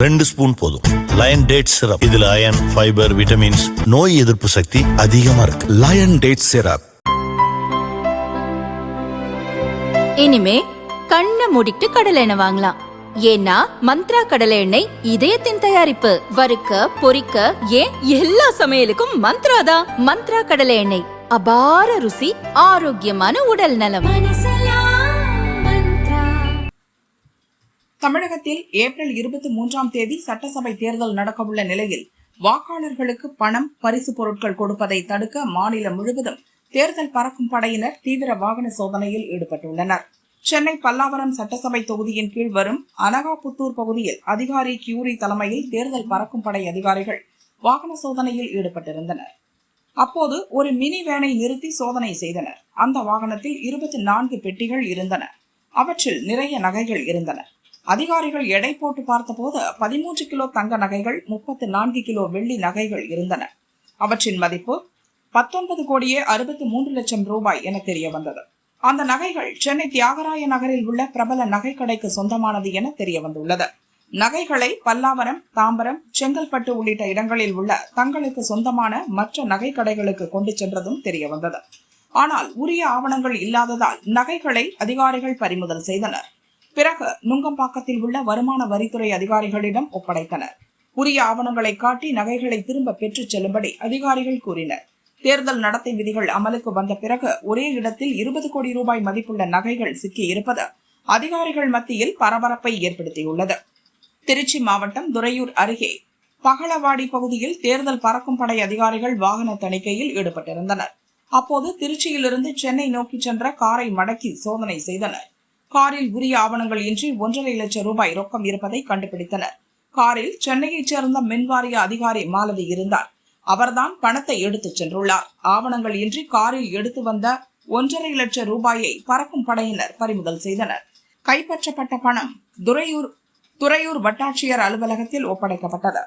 2 spoon போதும். Lion date syrup. இதுல iron, fibre, vitamins, நோய் எதிர்ப்பு சக்தி அதிகமா இருக்கு. Lion date syrup. இனிமே கண்ணை மூடிட்டு கடலை எண்ணெய் வாங்கலாம். ஏன்னா மந்த்ரா கடலை எண்ணெய் இதயத்தின் தயாரிப்பு. வறுக்க, பொரிக்க, ஏன் எல்லா சமையலுக்கும் மந்த்ரா தான். மந்த்ரா கடலை எண்ணெய், அபார ருசி, ஆரோக்கியமான உடல் நலம். தமிழகத்தில் ஏப்ரல் 23ஆம் தேதி சட்டசபை தேர்தல் நடக்கவுள்ள நிலையில் வாக்காளர்களுக்கு பணம், பரிசு பொருட்கள் கொடுப்பதை தடுக்க மாநிலம் முழுவதும் தேர்தல் பறக்கும் படையினர் தீவிர வாகன சோதனையில் ஈடுபட்டுள்ளனர். சென்னை பல்லாவரம் சட்டசபை தொகுதியின் கீழ் வரும் அனகாபுத்தூர் பகுதியில் அதிகாரி கியூரி தலைமையில் தேர்தல் பறக்கும் படை அதிகாரிகள் வாகன சோதனையில் ஈடுபட்டிருந்தனர். அப்போது ஒரு மினி வேனை நிறுத்தி சோதனை செய்தனர். அந்த வாகனத்தில் 24 பெட்டிகள் இருந்தன. அவற்றில் நிறைய நகைகள் இருந்தன. அதிகாரிகள் எடை போட்டு பார்த்தபோது 13 கிலோ தங்க நகைகள், 34 கிலோ வெள்ளி நகைகள் இருந்தன. அவற்றின் மதிப்பு 19,63,00,000 ரூபாய் என தெரிய வந்தது. அந்த நகைகள் சென்னை தியாகராய நகரில் உள்ள பிரபல நகை கடைக்கு சொந்தமானது என தெரிய வந்துள்ளது. நகைகளை பல்லாவரம், தாம்பரம், செங்கல்பட்டு உள்ளிட்ட இடங்களில் உள்ள தங்களுக்கு சொந்தமான மற்ற நகை கடைகளுக்கு கொண்டு சென்றதும் தெரிய வந்தது. ஆனால் உரிய ஆவணங்கள் இல்லாததால் நகைகளை அதிகாரிகள் பறிமுதல் செய்தனர். பிறகு நுங்கம்பாக்கத்தில் உள்ள வருமான வரித்துறை அதிகாரிகளிடம் ஒப்படைத்தனர். உரிய ஆவணங்களை காட்டி நகைகளை திரும்ப பெற்றுச் செல்லும்படி அதிகாரிகள் கூறினர். தேர்தல் நடத்தை விதிகள் அமலுக்கு வந்த பிறகு ஒரே இடத்தில் 20 கோடி ரூபாய் மதிப்புள்ள நகைகள் சிக்கி இருப்பது அதிகாரிகள் மத்தியில் பரபரப்பை ஏற்படுத்தியுள்ளது. திருச்சி மாவட்டம் துறையூர் அருகே பகலவாடி பகுதியில் தேர்தல் பறக்கும் படை அதிகாரிகள் வாகன தணிக்கையில் ஈடுபட்டிருந்தனர். அப்போது திருச்சியிலிருந்து சென்னை நோக்கி சென்ற காரை மடக்கி சோதனை செய்தனர். காரில் உரிய ஆவணங்கள் இன்றி 1.5 லட்சம் ரூபாய் ரொக்கம் இருப்பதை கண்டுபிடித்தனர். காரில் சென்னையைச் சேர்ந்த மின்வாரிய அதிகாரி மாலதி இருந்தார். அவர்தான் பணத்தை எடுத்துச் சென்றுள்ளார். ஆவணங்கள் இன்றி காரில் எடுத்து வந்த 1.5 லட்சம் ரூபாயை பறக்கும் படையினர் பறிமுதல் செய்தனர். கைப்பற்றப்பட்ட பணம் துறையூர் வட்டாட்சியர் அலுவலகத்தில் ஒப்படைக்கப்பட்டது.